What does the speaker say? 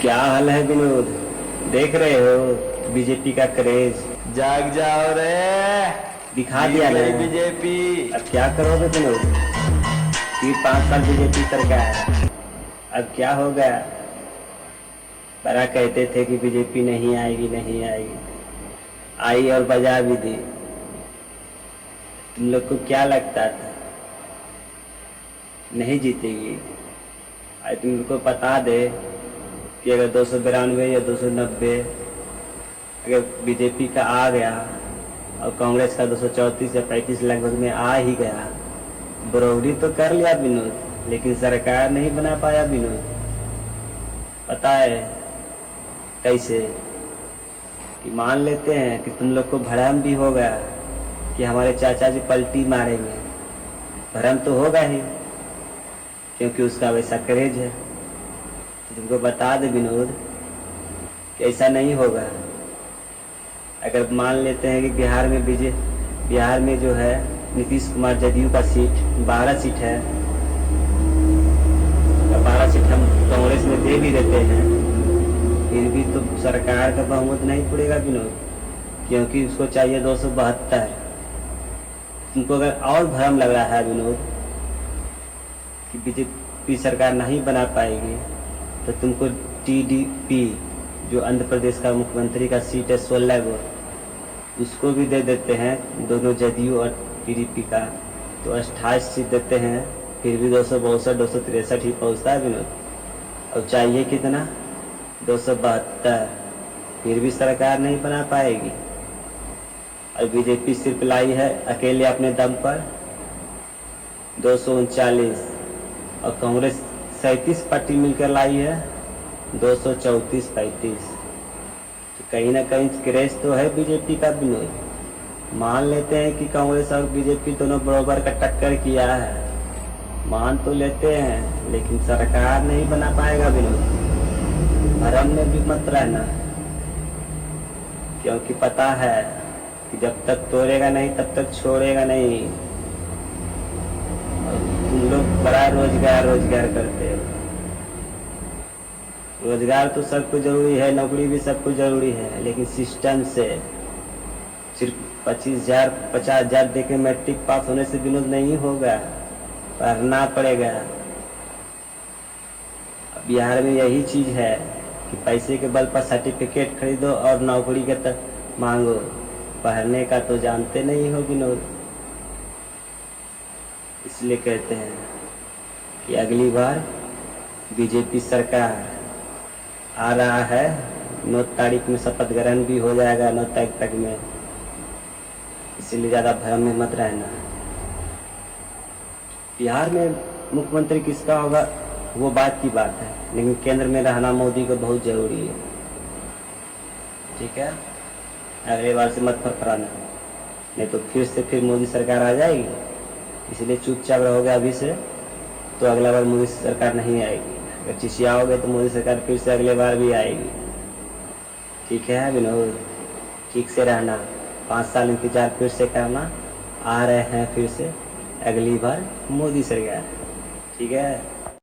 क्या हाल है विनोद? देख रहे हो बीजेपी का क्रेज? जाग जाओ रे। दिखा जीत दिया ना। गई बीजेपी। अब क्या करोगे विनोद? फिर 5 साल बीजेपी सरकार, अब क्या होगा? बड़ा कहते थे कि बीजेपी नहीं आएगी नहीं आएगी, आई और बजा भी दी। तुम लोग को क्या लगता था नहीं जीतेगी? आज तुम लोग को बता दे कि अगर 292 या 290 अगर बीजेपी का आ गया और कांग्रेस का 234 या 35 लगभग में आ ही गया, बरौरी तो कर लिया विनोद, लेकिन सरकार नहीं बना पाया विनोद। पता है कैसे? कि मान लेते हैं कि तुम लोग को भ्रम भी होगा कि हमारे चाचा जी पलटी मारेंगे। भ्रम तो होगा ही, क्योंकि उसका वैसा क्रेज है। तो तुमको बता दे विनोद कि ऐसा नहीं होगा। अगर मान लेते हैं कि बिहार में जो है नीतीश कुमार जदयू का सीट 12 सीट है, 12 सीट हम कांग्रेस में दे भी देते हैं, फिर भी तो सरकार का बहुमत नहीं पड़ेगा विनोद, क्योंकि उसको चाहिए 272। तुमको अगर और भ्रम लग रहा है विनोद कि बीजेपी सरकार नहीं बना पाएगी, तो तुमको टीडीपी जो आंध्र प्रदेश का मुख्यमंत्री का सीट है 16 गो, उसको भी दे देते हैं, दोनों जदयू और टीडीपी का, तो 28 सीट देते हैं। फिर भी 262 263 ही पहुँचता है विनोद। और चाहिए कितना? 272। फिर भी सरकार नहीं बना पाएगी। और बीजेपी सिर्फ लाई है अकेले अपने दम पर 239, और कांग्रेस 37 पार्टी मिलकर लाई है 234-35। तो कहीं ना कहीं क्रेज तो है बीजेपी का विनोद। मान लेते हैं कि कांग्रेस और बीजेपी दोनों बराबर का टक्कर किया है, मान तो लेते हैं, लेकिन सरकार नहीं बना पाएगा विनोद। भ्रम में भी मत रहना, क्योंकि पता है कि जब तक तोड़ेगा नहीं तब तक छोड़ेगा नहीं। और तुम लोग बड़ा रोजगार करते हो। रोजगार तो सबको जरूरी है, नौकरी भी सबको जरूरी है, लेकिन सिस्टम से सिर्फ 25,000 50,000 दे के मैट्रिक पास होने से विनोद नहीं होगा, पढ़ना पड़ेगा। बिहार में यही चीज है कि पैसे के बल पर सर्टिफिकेट खरीदो और नौकरी के तक मांगो, पढ़ने का तो जानते नहीं हो विनोद। इसलिए कहते हैं कि अगली बार बीजेपी सरकार आ रहा है, 9 तारीख में शपथ ग्रहण भी हो जाएगा, 9 तारीख तक में। इसलिए ज़्यादा भ्रम में मत रहना। बिहार में मुख्यमंत्री किसका होगा वो बात की बात है, लेकिन केंद्र में रहना मोदी को बहुत जरूरी है। ठीक है, अगले बार से मत फरफराना, नहीं तो फिर मोदी सरकार आ जाएगी। इसलिए चुपचाप रहोगे अभी से, तो अगला बार मोदी सरकार नहीं आएगी। अगर चिचियाओगे तो मोदी सरकार फिर से अगले बार भी आएगी। ठीक है विनोद, ठीक से रहना, 5 साल इंतजार फिर से करना, आ रहे हैं फिर से अगली बार मोदी सरकार। ठीक है।